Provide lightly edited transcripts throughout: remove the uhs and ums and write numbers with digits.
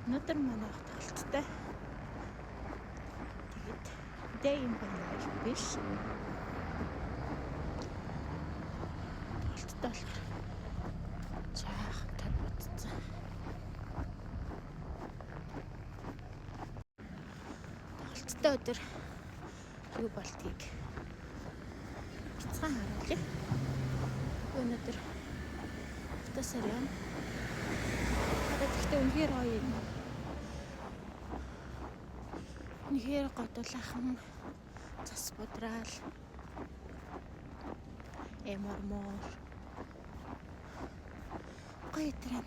Өнөөдөр манайх тоглолттой. Тэгээд дэ юм байна биш. Тоглолттой болохоор жаахан тод бодсон. Тоглолттой өдөр юу болтгийг бяцхан харуулъя. Өнөөдөр автосаар юм. Гэхдээ үнэхээр гоё юм. Үнэхээр годуулаахан цас бодраал эмормор гоё трэн.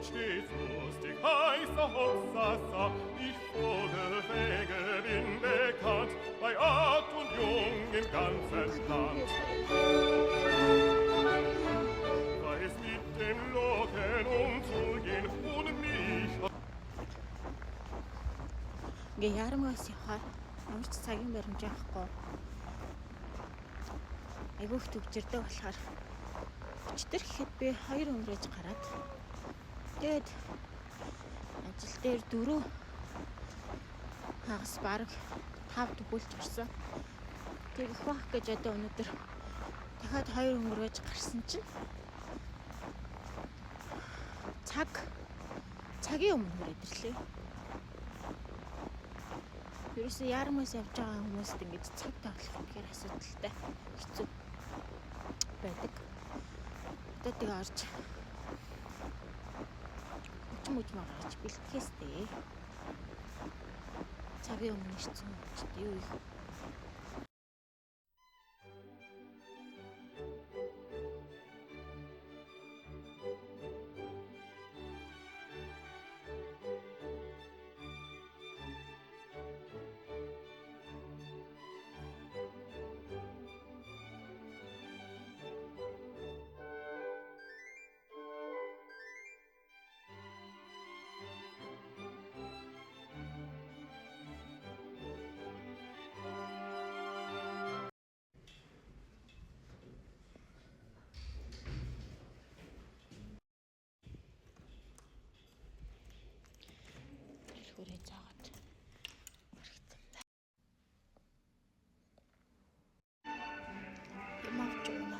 Stets lustig, heißer Hopsasa, ich Vogelfänger bin bekannt, bei Alt und Jung im ganzen Land. Weiß mit dem Locken umzugehen und mich... Ингээ ярамгаас явахаар ямар ч цагийн баримж авахгүй. Айгүйх төгжирдөө болохоор өчтөр гэхэд би 2 өнгөрөөж гараад тэгээд ажил дээр 4 хагас бараг 5 төгөлж орсон. Тэгэх бах гэж одоо өнөөдөр дахиад 2 өнгөрөөж гарсан чинь цагийн өмнө хүрээд ирлээ. Ерөөсөө ярамаас явж байгаа хүмүүст ингэж цаг тоглох гэхээр асуудалтай хэцүү байдаг. Одоо тэгээ орж мөч маргач бэлтгэхээстэй. Цагийн өмнө ирсэн ч юу их. Хүрээ заагаад хэрэгтэй. Ямагч уу.